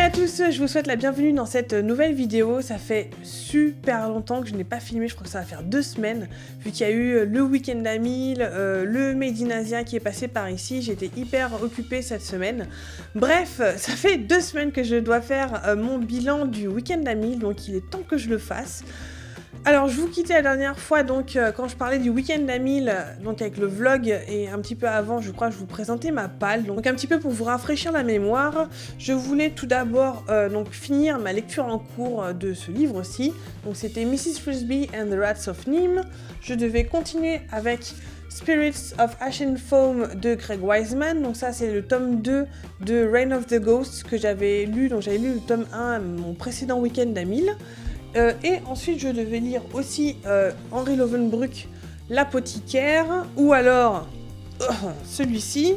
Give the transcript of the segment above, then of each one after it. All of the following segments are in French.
à tous, je vous souhaite la bienvenue dans cette nouvelle vidéo. Ça fait super longtemps que je n'ai pas filmé, je crois que ça va faire 2 semaines, vu qu'il y a eu le week-end à 1000, le Made in Asia qui est passé par ici, j'étais hyper occupée cette semaine. Bref, ça fait 2 semaines que je dois faire mon bilan du week-end à 1000, donc il est temps que je le fasse. Alors je vous quittais la dernière fois donc quand je parlais du week-end à 1000, donc avec le vlog et un petit peu avant je crois que je vous présentais ma palle, donc un petit peu pour vous rafraîchir la mémoire, je voulais tout d'abord donc finir ma lecture en cours de ce livre-ci, donc c'était Mrs. Frisby and the Rats of Nîmes. Je devais continuer avec Spirits of Ashen Foam de Greg Wiseman, donc ça c'est le tome 2 de Reign of the Ghosts que j'avais lu, donc j'avais lu le tome 1 à mon précédent week-end à 1000. Et ensuite je devais lire aussi Henry Lovenbruck, L'apothicaire, ou alors celui-ci,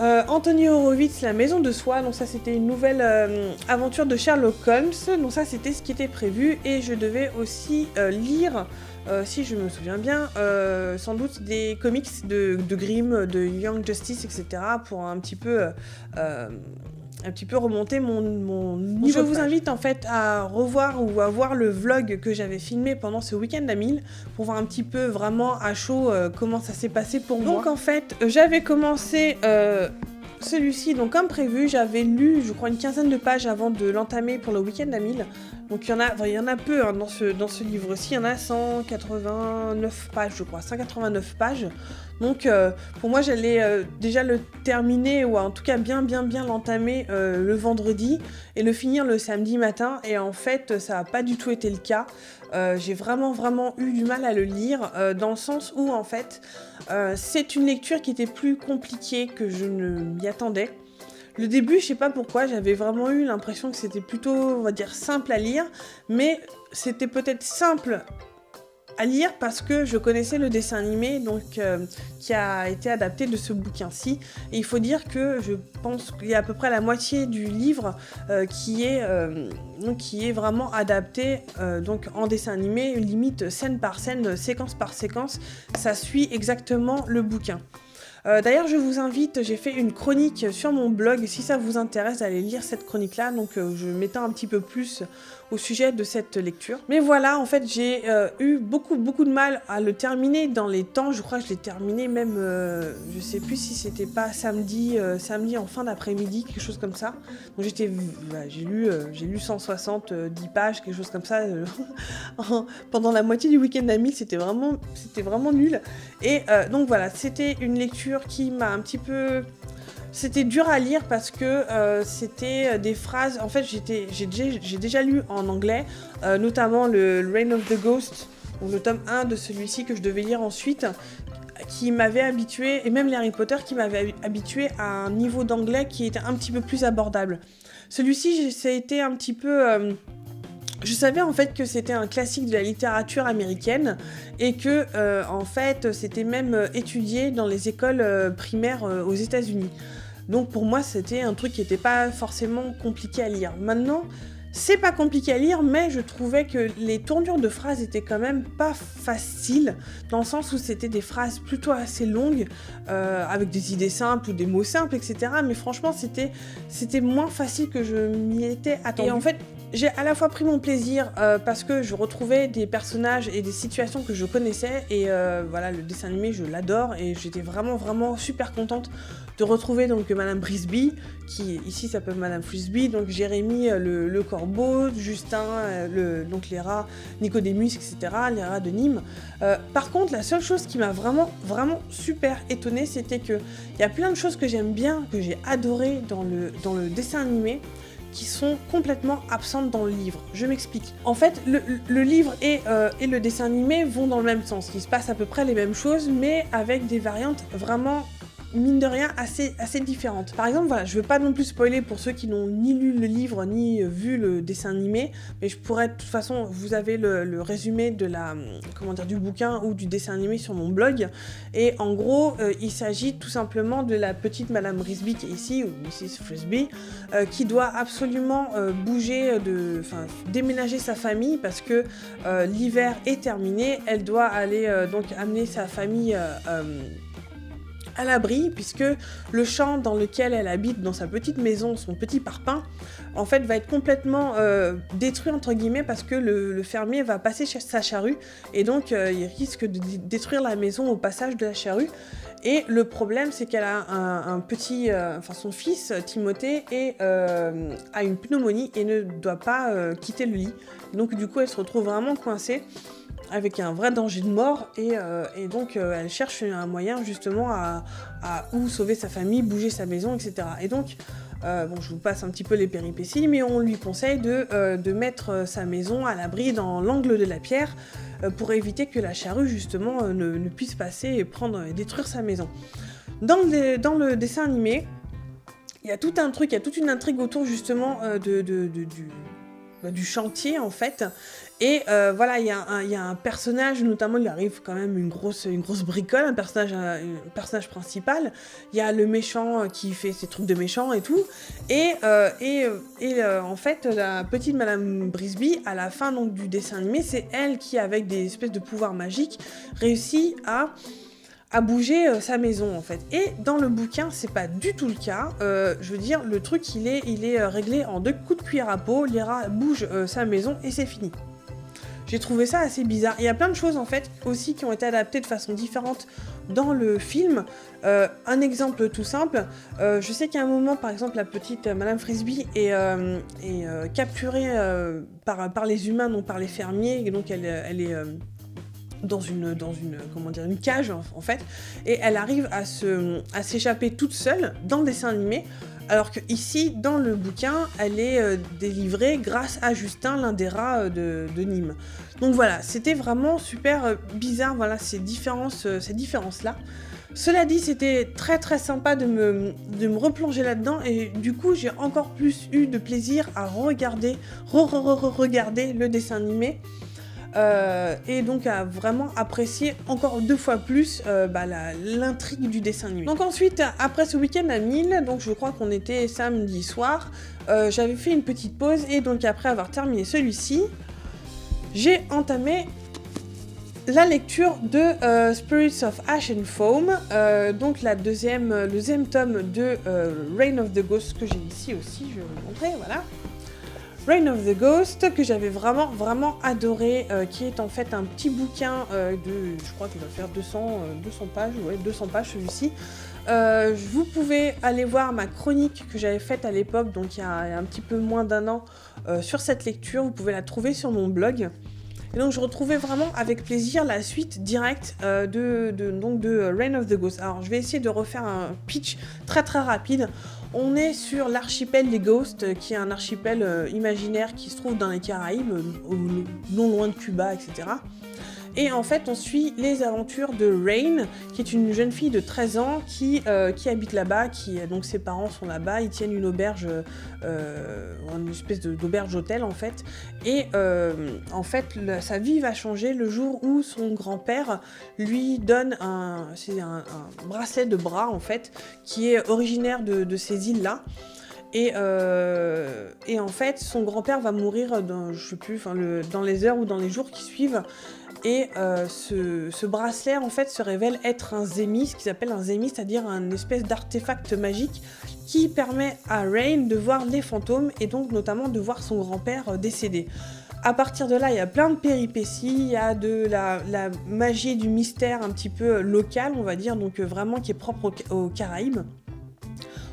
Anthony Horowitz, La maison de soie, donc ça c'était une nouvelle aventure de Sherlock Holmes, donc ça c'était ce qui était prévu, et je devais aussi lire, si je me souviens bien, sans doute des comics de Grimm, de Young Justice, etc. pour un petit peu remonter mon niveau. Je vous invite en fait à revoir ou à voir le vlog que j'avais filmé pendant ce week-end à 1000 pour voir un petit peu vraiment à chaud comment ça s'est passé pour moi. Donc en fait, j'avais commencé celui-ci, donc comme prévu, j'avais lu je crois une quinzaine de pages avant de l'entamer pour le week-end à 1000. Donc il y en a peu hein, dans ce livre-ci, il y en a 189 pages je crois, 189 pages. Donc pour moi j'allais déjà le terminer, ou en tout cas bien l'entamer le vendredi et le finir le samedi matin, et en fait ça n'a pas du tout été le cas. J'ai vraiment eu du mal à le lire, dans le sens où en fait c'est une lecture qui était plus compliquée que je ne m'y attendais. Le début, je sais pas pourquoi, j'avais vraiment eu l'impression que c'était plutôt, on va dire, simple à lire, mais c'était peut-être simple à lire parce que je connaissais le dessin animé donc qui a été adapté de ce bouquin-ci, et il faut dire que je pense qu'il y a à peu près la moitié du livre qui est vraiment adapté donc en dessin animé, limite scène par scène, séquence par séquence, ça suit exactement le bouquin. D'ailleurs, je vous invite, j'ai fait une chronique sur mon blog, si ça vous intéresse d'aller lire cette chronique-là, donc je m'étends un petit peu plus au sujet de cette lecture. Mais voilà, en fait, j'ai eu beaucoup de mal à le terminer dans les temps, je crois que je l'ai terminé même, je sais plus si c'était pas samedi en fin d'après-midi, quelque chose comme ça. Donc j'ai lu 170 pages, quelque chose comme ça, pendant la moitié du week-end à 1000, c'était vraiment nul. Et donc voilà, c'était une lecture qui m'a un petit peu... C'était dur à lire parce que c'était des phrases... En fait, j'ai déjà lu en anglais, notamment le Reign of the Ghost, ou le tome 1 de celui-ci que je devais lire ensuite, qui m'avait habitué, et même les Harry Potter qui m'avait habitué à un niveau d'anglais qui était un petit peu plus abordable. Celui-ci, ça a été un petit peu... Je savais en fait que c'était un classique de la littérature américaine, et que en fait c'était même étudié dans les écoles primaires aux États-Unis. Donc pour moi c'était un truc qui n'était pas forcément compliqué à lire. Maintenant, c'est pas compliqué à lire, mais je trouvais que les tournures de phrases étaient quand même pas faciles, dans le sens où c'était des phrases plutôt assez longues, avec des idées simples ou des mots simples, etc. Mais franchement, c'était moins facile que je m'y étais attendue. Et en fait, j'ai à la fois pris mon plaisir parce que je retrouvais des personnages et des situations que je connaissais, et voilà, le dessin animé, je l'adore, et j'étais vraiment super contente de retrouver donc Madame Frisby, qui ici s'appelle Madame Frisby, donc Jérémy le corbeau, Justin, donc les rats, Nicodémus, etc., les rats de Nîmes. Par contre, la seule chose qui m'a vraiment super étonnée, c'était que il y a plein de choses que j'aime bien, que j'ai adoré dans le dessin animé, qui sont complètement absentes dans le livre. Je m'explique. En fait, le livre et le dessin animé vont dans le même sens. Il se passe à peu près les mêmes choses, mais avec des variantes vraiment, mine de rien, assez différentes. Par exemple, voilà, je veux pas non plus spoiler pour ceux qui n'ont ni lu le livre ni vu le dessin animé, mais je pourrais, de toute façon, vous avez le résumé de du bouquin ou du dessin animé sur mon blog, et en gros, il s'agit tout simplement de la petite Madame Frisby qui est ici, ou Mrs. Frisby, qui doit absolument déménager sa famille parce que l'hiver est terminé, elle doit aller donc amener sa famille à l'abri, puisque le champ dans lequel elle habite, dans sa petite maison, son petit parpaing, en fait va être complètement détruit entre guillemets, parce que le fermier va passer sa charrue, et donc il risque de détruire la maison au passage de la charrue. Et le problème, c'est qu'elle a un petit... son fils, Timothée, a une pneumonie et ne doit pas quitter le lit. Donc du coup, elle se retrouve vraiment coincée avec un vrai danger de mort. Et donc, elle cherche un moyen justement à où sauver sa famille, bouger sa maison, etc. Et donc... je vous passe un petit peu les péripéties, mais on lui conseille de mettre sa maison à l'abri dans l'angle de la pierre pour éviter que la charrue, justement, ne puisse passer et détruire sa maison. Dans le dessin animé, il y a tout un truc, il y a toute une intrigue autour, justement, du chantier, en fait. Et voilà, il y a un personnage, notamment il arrive quand même une grosse bricole, un personnage principal. Il y a le méchant qui fait ses trucs de méchant et tout. Et en fait, la petite Madame Brisby, à la fin donc, du dessin animé, c'est elle qui, avec des espèces de pouvoirs magiques, réussit à bouger sa maison en fait. Et dans le bouquin, c'est pas du tout le cas. Je veux dire, le truc il est réglé en 2 coups de cuillère à peau. Lyra bouge sa maison et c'est fini. J'ai trouvé ça assez bizarre. Il y a plein de choses en fait aussi qui ont été adaptées de façon différente dans le film. Un exemple tout simple, je sais qu'à un moment, par exemple, la petite Madame Frisbee est capturée par les humains, donc par les fermiers, et donc elle est dans une cage en fait, et elle arrive à s'échapper toute seule dans le dessin animé. Alors que ici, dans le bouquin, elle est délivrée grâce à Justin, l'un des rats de Nîmes. Donc voilà, c'était vraiment super bizarre, voilà, ces différences-là. Cela dit, c'était très très sympa de me replonger là-dedans, et du coup, j'ai encore plus eu de plaisir à regarder le dessin animé. Et donc à vraiment apprécier encore 2 fois plus l'intrigue du dessin animé. Donc ensuite, après ce week-end à 1000, donc je crois qu'on était samedi soir, j'avais fait une petite pause, et donc après avoir terminé celui-ci, j'ai entamé la lecture de Spirits of Ash and Foam, donc le deuxième tome de Reign of the Ghost, que j'ai ici aussi, je vais vous montrer, voilà. Reign of the Ghost, que j'avais vraiment adoré, qui est en fait un petit bouquin je crois qu'il va faire 200 pages, ouais, 200 pages celui-ci. Vous pouvez aller voir ma chronique que j'avais faite à l'époque, donc il y a un petit peu moins d'1 an, sur cette lecture. Vous pouvez la trouver sur mon blog. Et donc je retrouvais vraiment avec plaisir la suite directe de Reign of the Ghost. Alors je vais essayer de refaire un pitch très très rapide. On est sur l'archipel des Ghosts, qui est un archipel imaginaire qui se trouve dans les Caraïbes, non loin de Cuba, etc. Et en fait, on suit les aventures de Rain, qui est une jeune fille de 13 ans qui habite là-bas, donc ses parents sont là-bas, ils tiennent une auberge, une espèce d'auberge hôtel en fait. Et en fait, sa vie va changer le jour où son grand-père lui donne un bracelet de bras en fait, qui est originaire de ces îles-là. Et en fait, son grand-père va mourir dans les heures ou dans les jours qui suivent. Et ce bracelet, en fait, se révèle être un zémi, ce qu'ils appellent un zémi, c'est-à-dire un espèce d'artefact magique qui permet à Rain de voir les fantômes et donc notamment de voir son grand-père décédé. À partir de là, il y a plein de péripéties, il y a de la magie et du mystère un petit peu local, on va dire, donc vraiment qui est propre aux Caraïbes.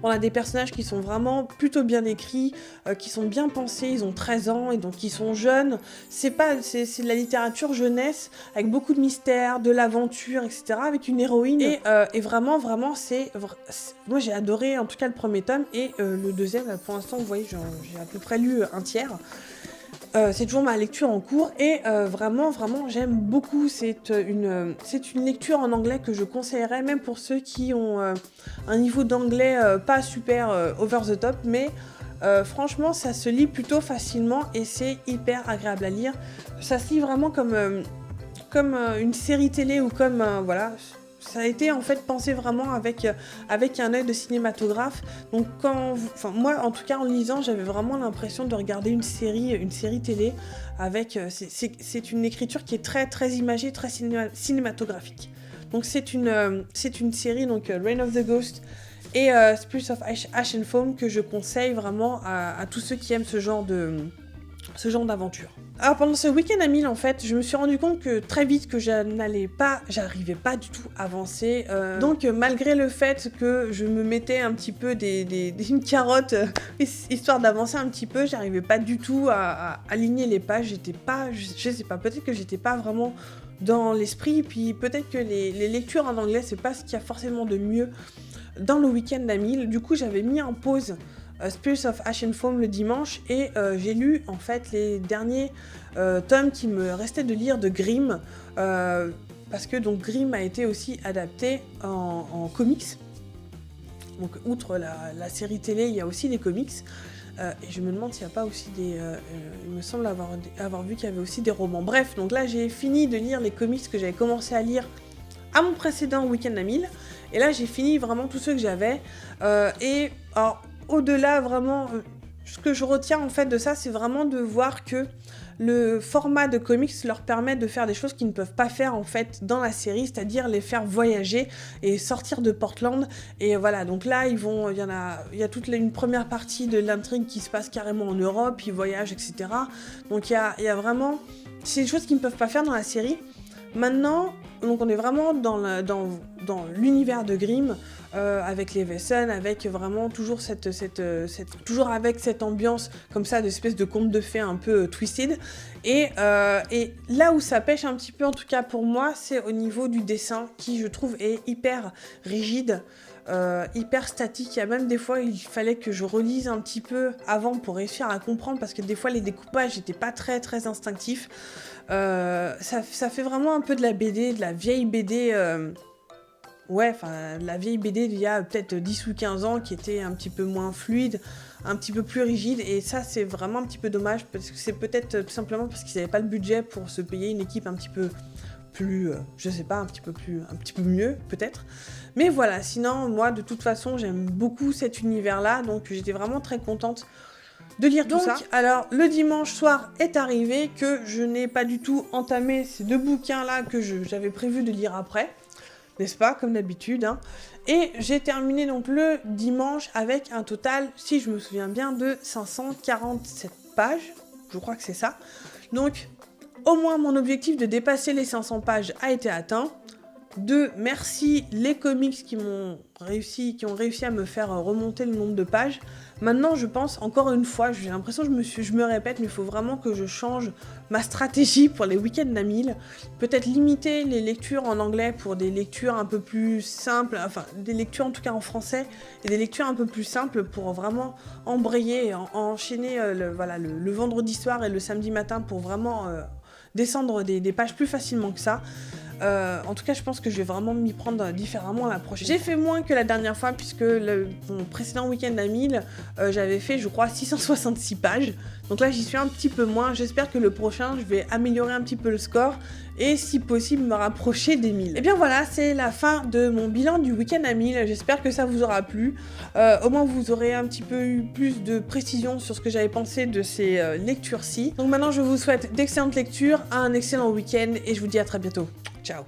On a des personnages qui sont vraiment plutôt bien écrits, qui sont bien pensés, ils ont 13 ans et donc ils sont jeunes. C'est de la littérature jeunesse avec beaucoup de mystère, de l'aventure, etc. avec une héroïne. Et vraiment, moi j'ai adoré en tout cas le premier tome et le deuxième, là, pour l'instant, vous voyez, j'ai à peu près lu un tiers. C'est toujours ma lecture en cours et vraiment j'aime beaucoup. C'est une lecture en anglais que je conseillerais même pour ceux qui ont un niveau d'anglais pas super over the top, mais franchement ça se lit plutôt facilement et c'est hyper agréable à lire. Ça se lit vraiment comme une série télé ou comme ça a été en fait pensé vraiment avec un œil de cinématographe. Donc moi en tout cas en lisant, j'avais vraiment l'impression de regarder une série télé avec c'est une écriture qui est très très imagée, très cinématographique. Donc c'est une série, donc Reign of the Ghost et Spirits of Ash and Foam, que je conseille vraiment à tous ceux qui aiment ce genre d'aventure. Alors pendant ce week-end à 1000, en fait, je me suis rendu compte que très vite que j'arrivais pas du tout à avancer. Donc malgré le fait que je me mettais un petit peu une carotte histoire d'avancer un petit peu, j'arrivais pas du tout à aligner les pages. J'étais pas, je sais pas, peut-être que j'étais pas vraiment dans l'esprit, puis peut-être que les lectures en anglais, c'est pas ce qu'il y a forcément de mieux dans le week-end à 1000. Du coup, j'avais mis en pause Spirits of Ash and Foam le dimanche et j'ai lu en fait les derniers tomes qui me restaient de lire de Grimm, parce que donc Grimm a été aussi adapté en comics. Donc outre la série télé, il y a aussi des comics. Et je me demande s'il n'y a pas aussi il me semble avoir vu qu'il y avait aussi des romans. Bref, donc là j'ai fini de lire les comics que j'avais commencé à lire à mon précédent week-end à 1000. Et là j'ai fini vraiment tous ceux que j'avais. Et alors, au-delà, vraiment, ce que je retiens en fait de ça, c'est vraiment de voir que le format de comics leur permet de faire des choses qu'ils ne peuvent pas faire en fait dans la série, c'est-à-dire les faire voyager et sortir de Portland. Et voilà, donc là, il y a toute une première partie de l'intrigue qui se passe carrément en Europe, ils voyagent, etc. Donc il y a vraiment... C'est des choses qu'ils ne peuvent pas faire dans la série. Maintenant, donc on est vraiment dans l'univers de Grimm, avec les Wesson, avec vraiment toujours toujours avec cette ambiance comme ça d'espèce de conte de fées un peu twisted. Et là où ça pêche un petit peu, en tout cas pour moi, c'est au niveau du dessin qui, je trouve, est hyper rigide. Hyper statique. Il y a même des fois il fallait que je relise un petit peu avant pour réussir à comprendre, parce que des fois les découpages n'étaient pas très très instinctifs. Ça fait vraiment un peu de la BD, de la vieille BD, la vieille BD d'il y a peut-être 10 ou 15 ans, qui était un petit peu moins fluide, un petit peu plus rigide, et ça c'est vraiment un petit peu dommage, parce que c'est peut-être tout simplement parce qu'ils n'avaient pas le budget pour se payer une équipe un petit peu plus, je sais pas, un petit peu mieux peut-être. Mais voilà, sinon moi de toute façon j'aime beaucoup cet univers-là, donc j'étais vraiment très contente de lire tout ça. Alors le dimanche soir est arrivé que je n'ai pas du tout entamé ces 2 bouquins-là que j'avais prévu de lire après, n'est-ce pas, comme d'habitude, hein. Et j'ai terminé donc le dimanche avec un total, si je me souviens bien, de 547 pages, je crois que c'est ça. Donc au moins mon objectif de dépasser les 500 pages a été atteint. 2, merci les comics qui ont réussi à me faire remonter le nombre de pages. Maintenant, je pense, encore une fois, j'ai l'impression que je me répète, mais il faut vraiment que je change ma stratégie pour les week-ends à 1000. Peut-être limiter les lectures en anglais pour des lectures un peu plus simples, enfin, des lectures en tout cas en français, et des lectures un peu plus simples pour vraiment embrayer, enchaîner le vendredi soir et le samedi matin pour vraiment descendre des pages plus facilement que ça. En tout cas, je pense que je vais vraiment m'y prendre différemment la prochaine. J'ai fait moins que la dernière fois, puisque mon précédent week-end à 1000, j'avais fait, je crois, 666 pages. Donc là, j'y suis un petit peu moins. J'espère que le prochain, je vais améliorer un petit peu le score et, si possible, me rapprocher des 1000. Et bien voilà, c'est la fin de mon bilan du week-end à 1000. J'espère que ça vous aura plu. Au moins, vous aurez un petit peu eu plus de précision sur ce que j'avais pensé de ces lectures-ci. Donc maintenant, je vous souhaite d'excellentes lectures, un excellent week-end et je vous dis à très bientôt. Ciao.